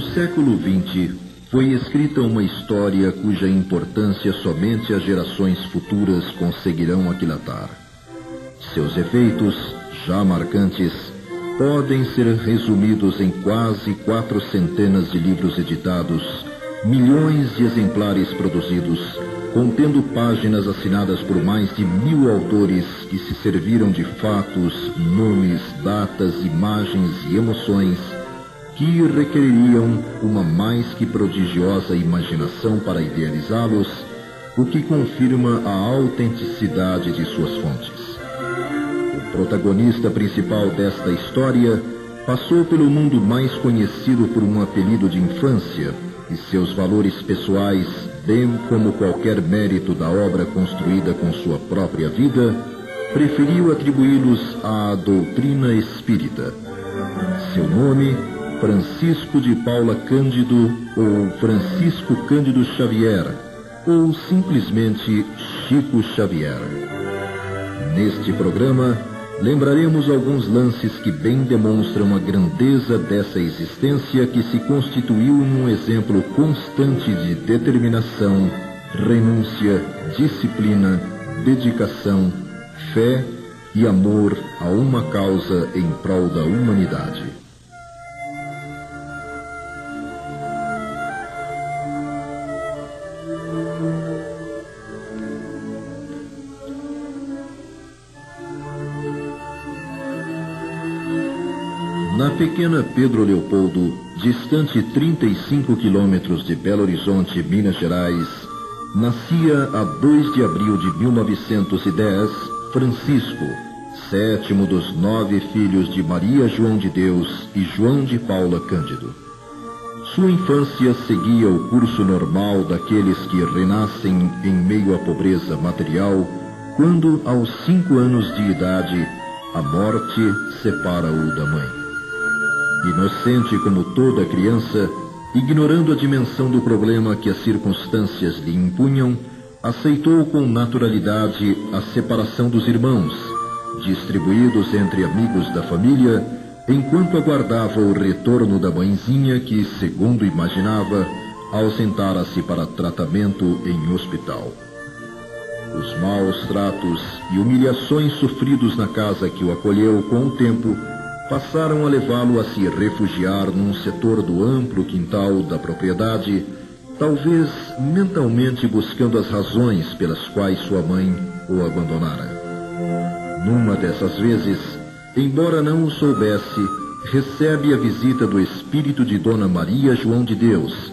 No século XX, foi escrita uma história cuja importância somente as gerações futuras conseguirão aquilatar. Seus efeitos, já marcantes, podem ser resumidos em quase 400 de livros editados, milhões de exemplares produzidos, contendo páginas assinadas por mais de 1000 autores que se serviram de fatos, nomes, datas, imagens e emoções que requereriam uma mais que prodigiosa imaginação para idealizá-los, o que confirma a autenticidade de suas fontes. O protagonista principal desta história passou pelo mundo mais conhecido por um apelido de infância, e seus valores pessoais, bem como qualquer mérito da obra construída com sua própria vida, preferiu atribuí-los à doutrina espírita. Seu nome, Francisco de Paula Cândido, ou Francisco Cândido Xavier, ou simplesmente Chico Xavier. Neste programa, lembraremos alguns lances que bem demonstram a grandeza dessa existência que se constituiu num exemplo constante de determinação, renúncia, disciplina, dedicação, fé e amor a uma causa em prol da humanidade. Na pequena Pedro Leopoldo, distante 35 quilômetros de Belo Horizonte, Minas Gerais, nascia a 2 de abril de 1910, Francisco, sétimo dos 9 filhos de Maria João de Deus e João de Paula Cândido. Sua infância seguia o curso normal daqueles que renascem em meio à pobreza material, quando, aos 5 anos de idade, a morte separa-o da mãe. Inocente como toda criança, ignorando a dimensão do problema que as circunstâncias lhe impunham, aceitou com naturalidade a separação dos irmãos, distribuídos entre amigos da família, enquanto aguardava o retorno da mãezinha que, segundo imaginava, ausentara-se para tratamento em hospital. Os maus tratos e humilhações sofridos na casa que o acolheu com o tempo passaram a levá-lo a se refugiar num setor do amplo quintal da propriedade, talvez mentalmente buscando as razões pelas quais sua mãe o abandonara. Numa dessas vezes, embora não o soubesse, recebe a visita do espírito de Dona Maria João de Deus,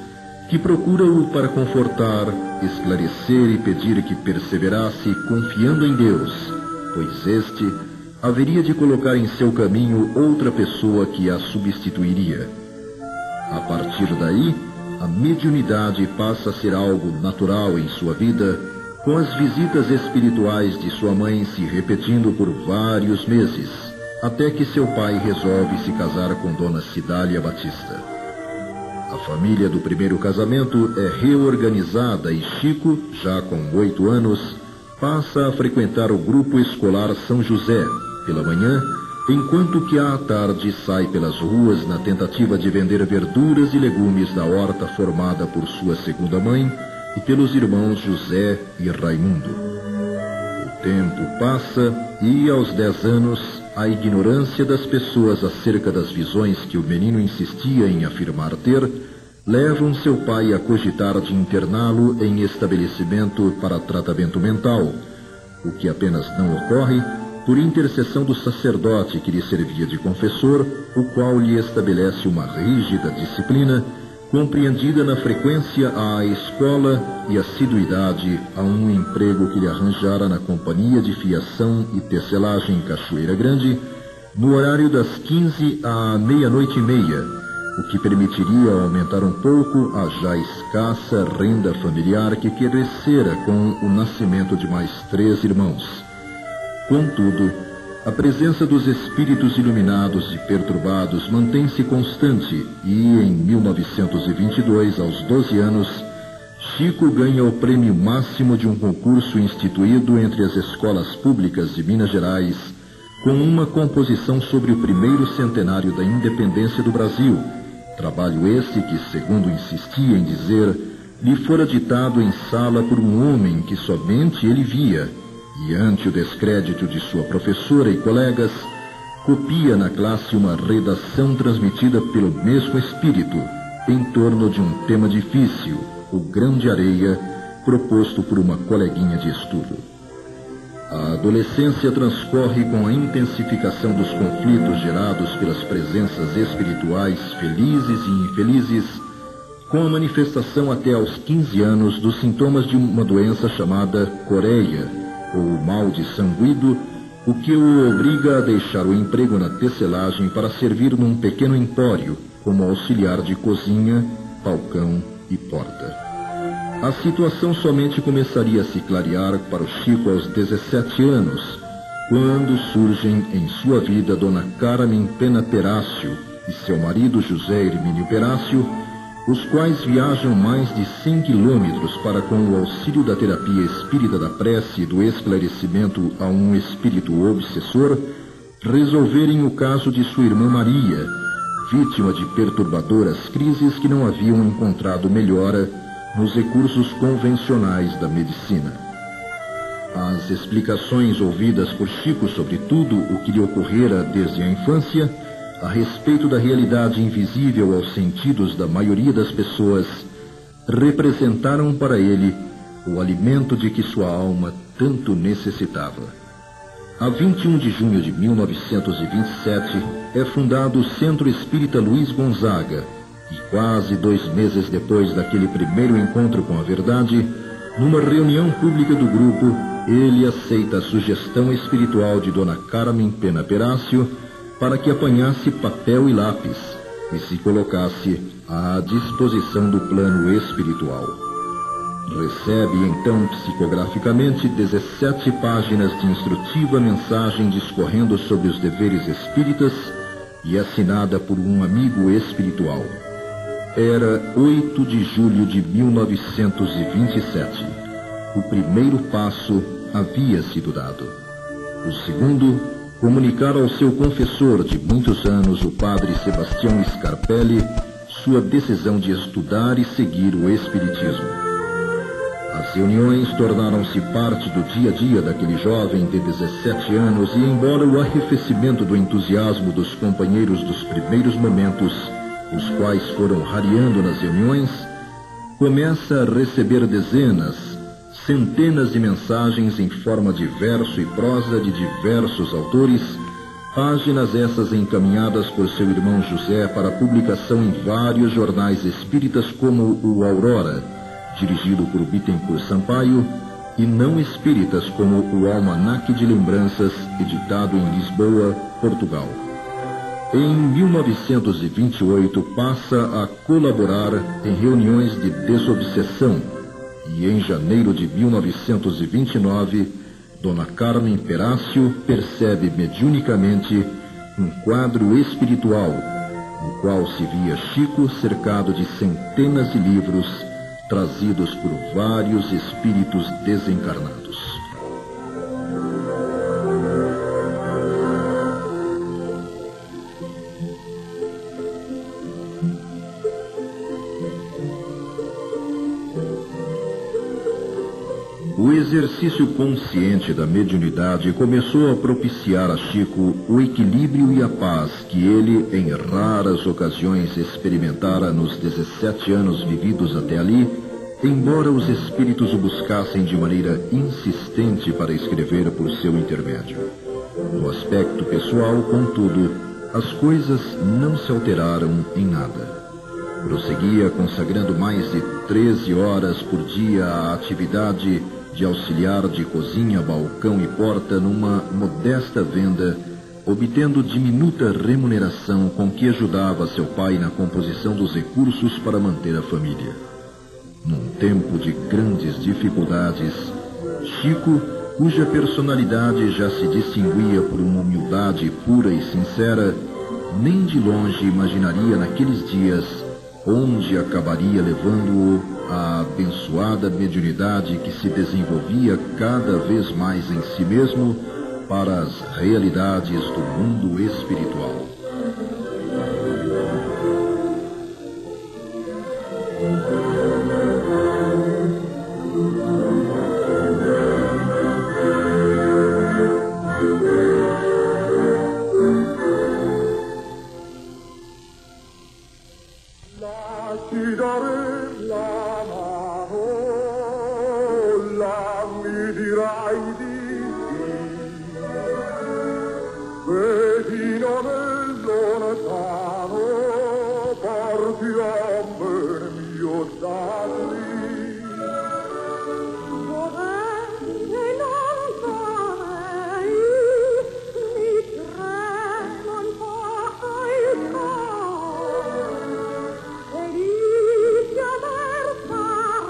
que procura-o para confortar, esclarecer e pedir que perseverasse confiando em Deus, pois este haveria de colocar em seu caminho outra pessoa que a substituiria. A partir daí, a mediunidade passa a ser algo natural em sua vida, com as visitas espirituais de sua mãe se repetindo por vários meses, até que seu pai resolve se casar com Dona Cidália Batista. A família do primeiro casamento é reorganizada e Chico, já com 8 anos, passa a frequentar o grupo escolar São José, pela manhã, enquanto que à tarde sai pelas ruas na tentativa de vender verduras e legumes da horta formada por sua segunda mãe e pelos irmãos José e Raimundo. O tempo passa e, aos 10 anos, a ignorância das pessoas acerca das visões que o menino insistia em afirmar ter, levam seu pai a cogitar de interná-lo em estabelecimento para tratamento mental, o que apenas não ocorre por intercessão do sacerdote que lhe servia de confessor, o qual lhe estabelece uma rígida disciplina, compreendida na frequência à escola e assiduidade a um emprego que lhe arranjara na companhia de fiação e tecelagem em Cachoeira Grande, no horário das 15 à meia-noite e meia, o que permitiria aumentar um pouco a já escassa renda familiar que crescera com o nascimento de mais 3 irmãos. Contudo, a presença dos espíritos iluminados e perturbados mantém-se constante e, em 1922, aos 12 anos, Chico ganha o prêmio máximo de um concurso instituído entre as escolas públicas de Minas Gerais, com uma composição sobre o primeiro centenário da independência do Brasil, Trabalho esse que, segundo insistia em dizer, lhe fora ditado em sala por um homem que somente ele via, e ante o descrédito de sua professora e colegas, copia na classe uma redação transmitida pelo mesmo espírito, em torno de um tema difícil, o grão de areia, proposto por uma coleguinha de estudo. A adolescência transcorre com a intensificação dos conflitos gerados pelas presenças espirituais felizes e infelizes, com a manifestação até aos 15 anos dos sintomas de uma doença chamada coreia, ou mal de sanguído, o que o obriga a deixar o emprego na tecelagem para servir num pequeno empório, como auxiliar de cozinha, balcão e porta. A situação somente começaria a se clarear para o Chico aos 17 anos, quando surgem em sua vida Dona Carmen Pena Perácio e seu marido José Hermínio Perácio, os quais viajam mais de 100 quilômetros para, com o auxílio da terapia espírita da prece e do esclarecimento a um espírito obsessor, resolverem o caso de sua irmã Maria, vítima de perturbadoras crises que não haviam encontrado melhora nos recursos convencionais da medicina. As explicações ouvidas por Chico sobre tudo o que lhe ocorrera desde a infância, a respeito da realidade invisível aos sentidos da maioria das pessoas, representaram para ele o alimento de que sua alma tanto necessitava. A 21 de junho de 1927 é fundado o Centro Espírita Luiz Gonzaga, e quase 2 meses depois daquele primeiro encontro com a verdade, numa reunião pública do grupo, ele aceita a sugestão espiritual de Dona Carmen Pena Perácio para que apanhasse papel e lápis e se colocasse à disposição do plano espiritual. Recebe então psicograficamente 17 páginas de instrutiva mensagem discorrendo sobre os deveres espíritas e assinada por um amigo espiritual. Era 8 de julho de 1927. O primeiro passo havia sido dado. O segundo, comunicar ao seu confessor de muitos anos, o padre Sebastião Scarpelli, sua decisão de estudar e seguir o Espiritismo. As reuniões tornaram-se parte do dia a dia daquele jovem de 17 anos e, embora o arrefecimento do entusiasmo dos companheiros dos primeiros momentos, os quais foram rareando nas reuniões, começa a receber dezenas, centenas de mensagens em forma de verso e prosa de diversos autores, páginas essas encaminhadas por seu irmão José para publicação em vários jornais espíritas como o Aurora, dirigido por Bittencourt Sampaio, e não espíritas como o Almanaque de Lembranças, editado em Lisboa, Portugal. Em 1928 passa a colaborar em reuniões de desobsessão e em janeiro de 1929 Dona Carmen Perácio percebe mediunicamente um quadro espiritual no qual se via Chico cercado de centenas de livros trazidos por vários espíritos desencarnados. O exercício consciente da mediunidade começou a propiciar a Chico o equilíbrio e a paz que ele, em raras ocasiões, experimentara nos 17 anos vividos até ali, embora os espíritos o buscassem de maneira insistente para escrever por seu intermédio. No aspecto pessoal, contudo, as coisas não se alteraram em nada. Prosseguia consagrando mais de 13 horas por dia à atividade de auxiliar de cozinha, balcão e porta numa modesta venda, obtendo diminuta remuneração com que ajudava seu pai na composição dos recursos para manter a família. Num tempo de grandes dificuldades, Chico, cuja personalidade já se distinguia por uma humildade pura e sincera, nem de longe imaginaria naqueles dias onde acabaria levando-o a abençoada mediunidade que se desenvolvia cada vez mais em si mesmo para as realidades do mundo espiritual.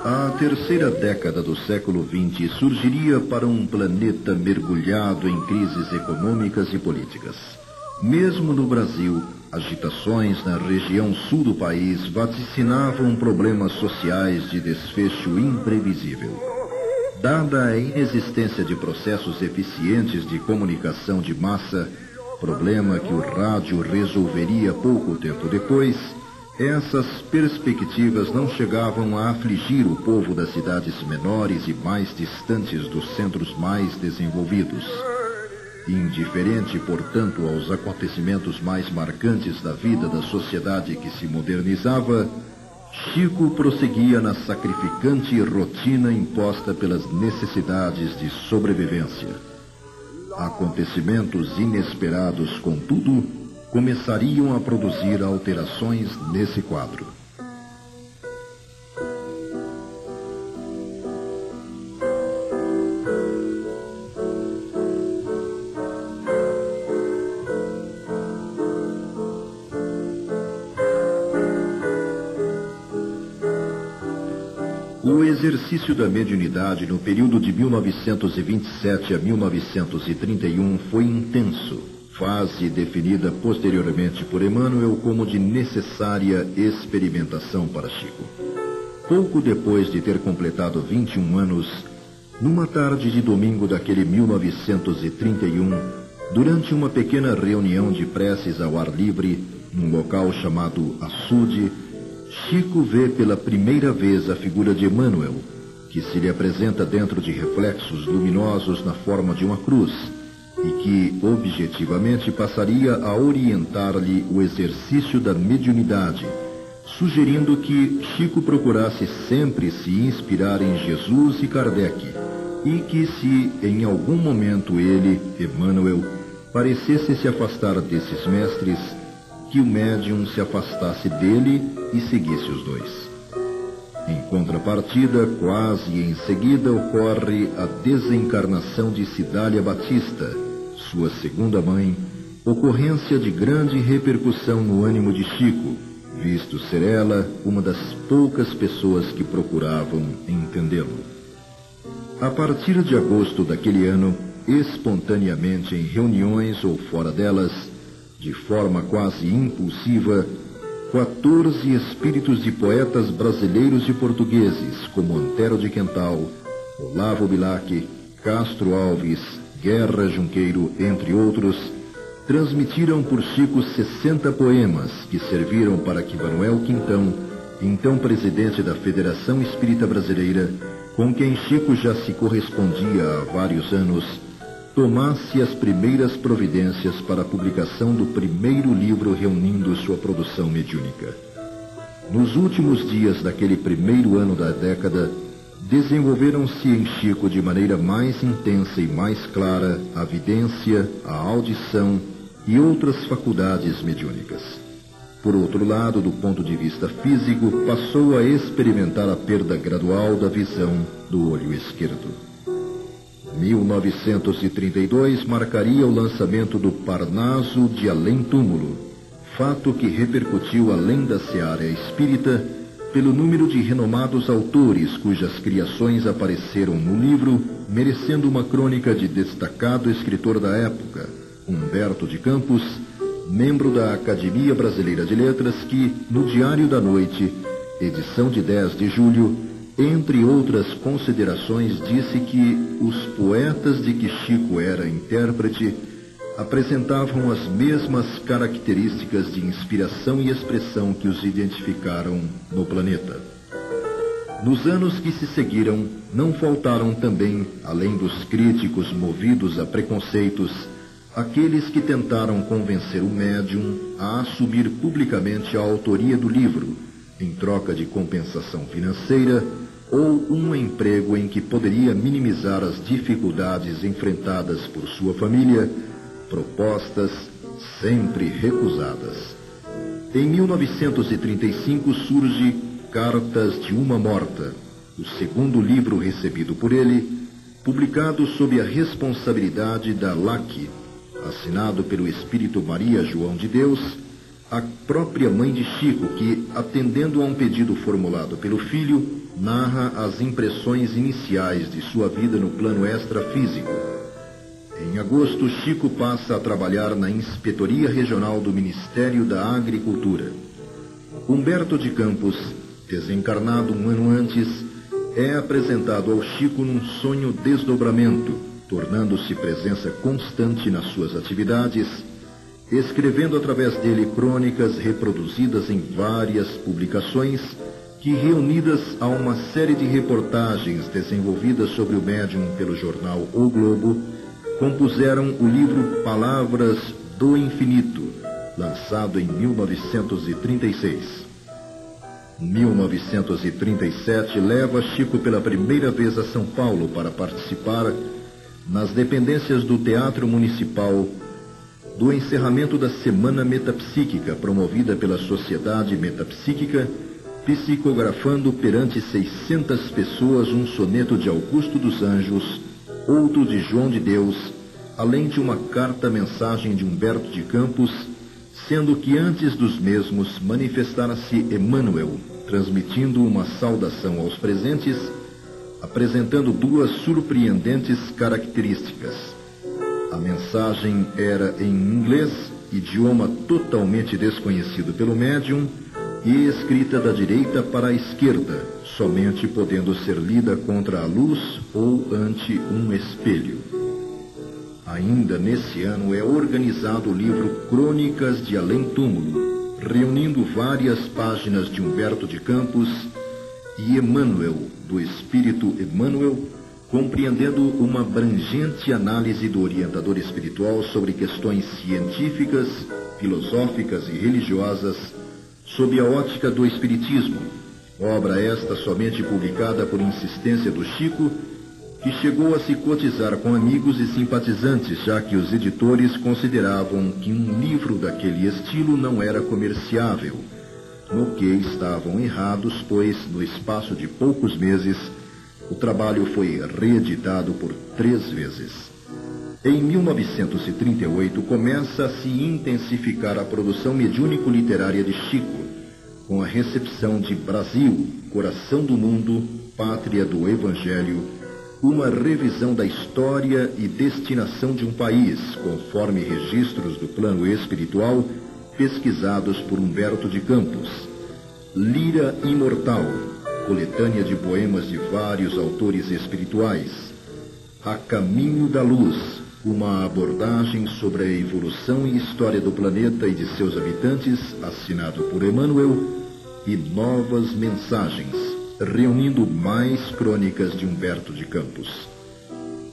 A terceira década do século XX surgiria para um planeta mergulhado em crises econômicas e políticas. Mesmo no Brasil, agitações na região sul do país vaticinavam problemas sociais de desfecho imprevisível. Dada a inexistência de processos eficientes de comunicação de massa, problema que o rádio resolveria pouco tempo depois, essas perspectivas não chegavam a afligir o povo das cidades menores e mais distantes dos centros mais desenvolvidos. Indiferente, portanto, aos acontecimentos mais marcantes da vida da sociedade que se modernizava, Chico prosseguia na sacrificante rotina imposta pelas necessidades de sobrevivência. Acontecimentos inesperados, contudo, começariam a produzir alterações nesse quadro. O exercício da mediunidade no período de 1927 a 1931 foi intenso, fase definida posteriormente por Emmanuel como de necessária experimentação para Chico. Pouco depois de ter completado 21 anos, numa tarde de domingo daquele 1931, durante uma pequena reunião de preces ao ar livre, num local chamado Açude, Chico vê pela primeira vez a figura de Emmanuel, que se lhe apresenta dentro de reflexos luminosos na forma de uma cruz, e que, objetivamente, passaria a orientar-lhe o exercício da mediunidade, sugerindo que Chico procurasse sempre se inspirar em Jesus e Kardec, e que se, em algum momento, ele, Emmanuel, parecesse se afastar desses mestres, que o médium se afastasse dele e seguisse os dois. Em contrapartida, quase em seguida, ocorre a desencarnação de Cidália Batista, sua segunda mãe, ocorrência de grande repercussão no ânimo de Chico, visto ser ela uma das poucas pessoas que procuravam entendê-lo. A partir de agosto daquele ano, espontaneamente em reuniões ou fora delas, de forma quase impulsiva, 14 espíritos de poetas brasileiros e portugueses, como Antero de Quental, Olavo Bilac, Castro Alves, Guerra Junqueiro, entre outros, transmitiram por Chico 60 poemas que serviram para que Manuel Quintão, então presidente da Federação Espírita Brasileira, com quem Chico já se correspondia há vários anos, tomasse as primeiras providências para a publicação do primeiro livro reunindo sua produção mediúnica. Nos últimos dias daquele primeiro ano da década, desenvolveram-se em Chico de maneira mais intensa e mais clara a vidência, a audição e outras faculdades mediúnicas. Por outro lado, do ponto de vista físico, passou a experimentar a perda gradual da visão do olho esquerdo. 1932 marcaria o lançamento do Parnaso de Além Túmulo, fato que repercutiu além da seara espírita pelo número de renomados autores cujas criações apareceram no livro, merecendo uma crônica de destacado escritor da época, Humberto de Campos, membro da Academia Brasileira de Letras, que, no Diário da Noite, edição de 10 de julho, entre outras considerações, disse que os poetas de que Chico era intérprete apresentavam as mesmas características de inspiração e expressão que os identificaram no planeta. Nos anos que se seguiram, não faltaram também, além dos críticos movidos a preconceitos, aqueles que tentaram convencer o médium a assumir publicamente a autoria do livro, em troca de compensação financeira ou um emprego em que poderia minimizar as dificuldades enfrentadas por sua família, propostas sempre recusadas. Em 1935 surge Cartas de uma Morta, o segundo livro recebido por ele, publicado sob a responsabilidade da LAC, assinado pelo Espírito Maria João de Deus, a própria mãe de Chico, que, atendendo a um pedido formulado pelo filho, narra as impressões iniciais de sua vida no plano extrafísico. Em agosto, Chico passa a trabalhar na Inspetoria Regional do Ministério da Agricultura. Humberto de Campos, desencarnado um ano antes, é apresentado ao Chico num sonho desdobramento, tornando-se presença constante nas suas atividades, escrevendo através dele crônicas reproduzidas em várias publicações que, reunidas a uma série de reportagens desenvolvidas sobre o médium pelo jornal O Globo, compuseram o livro Palavras do Infinito, lançado em 1936. Em 1937, leva Chico pela primeira vez a São Paulo para participar, nas dependências do Teatro Municipal, do encerramento da Semana Metapsíquica, promovida pela Sociedade Metapsíquica, psicografando perante 600 pessoas um soneto de Augusto dos Anjos, outro de João de Deus, além de uma carta-mensagem de Humberto de Campos, sendo que antes dos mesmos manifestara-se Emmanuel, transmitindo uma saudação aos presentes, apresentando duas surpreendentes características. A mensagem era em inglês, idioma totalmente desconhecido pelo médium, e escrita da direita para a esquerda, somente podendo ser lida contra a luz ou ante um espelho. Ainda nesse ano é organizado o livro Crônicas de Além Túmulo, reunindo várias páginas de Humberto de Campos e Emmanuel, do Espírito Emmanuel, compreendendo uma abrangente análise do orientador espiritual sobre questões científicas, filosóficas e religiosas, sob a ótica do Espiritismo, obra esta somente publicada por insistência do Chico, que chegou a se cotizar com amigos e simpatizantes, já que os editores consideravam que um livro daquele estilo não era comerciável, no que estavam errados, pois, no espaço de poucos meses, o trabalho foi reeditado por 3 vezes. Em 1938, começa a se intensificar a produção mediúnico-literária de Chico, com a recepção de Brasil, Coração do Mundo, Pátria do Evangelho, uma revisão da história e destinação de um país, conforme registros do plano espiritual, pesquisados por Humberto de Campos. Lira Imortal, coletânea de poemas de vários autores espirituais. A Caminho da Luz, uma abordagem sobre a evolução e história do planeta e de seus habitantes, assinado por Emmanuel, e Novas Mensagens, reunindo mais crônicas de Humberto de Campos.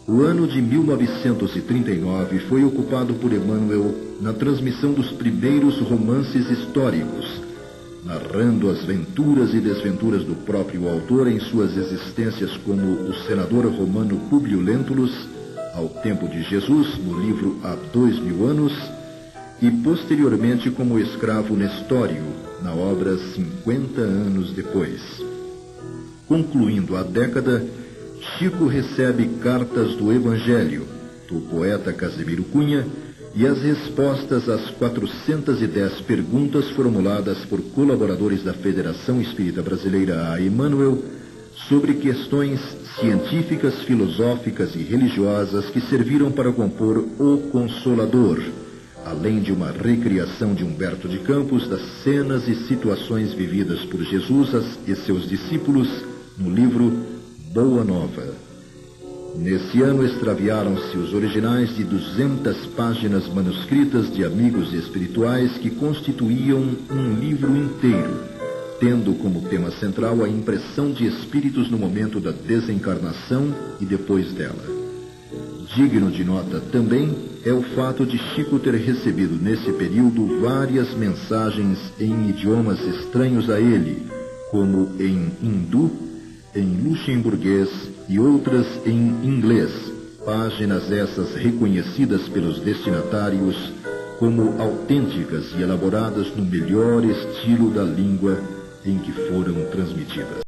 O ano de 1939 foi ocupado por Emmanuel na transmissão dos primeiros romances históricos, narrando as venturas e desventuras do próprio autor em suas existências como o senador romano Públio Lentulus, ao tempo de Jesus, no livro Há 2000 anos, e posteriormente como escravo Nestório, na obra 50 anos depois. Concluindo a década, Chico recebe Cartas do Evangelho, do poeta Casimiro Cunha, e as respostas às 410 perguntas formuladas por colaboradores da Federação Espírita Brasileira a Emmanuel sobre questões científicas, filosóficas e religiosas que serviram para compor O Consolador, além de uma recriação de Humberto de Campos das cenas e situações vividas por Jesus e seus discípulos no livro Boa Nova. Nesse ano extraviaram-se os originais de 200 páginas manuscritas de amigos espirituais que constituíam um livro inteiro, tendo como tema central a impressão de espíritos no momento da desencarnação e depois dela. Digno de nota também é o fato de Chico ter recebido nesse período várias mensagens em idiomas estranhos a ele, como em hindu, em luxemburguês e outras em inglês, páginas essas reconhecidas pelos destinatários como autênticas e elaboradas no melhor estilo da língua em que foram transmitidas.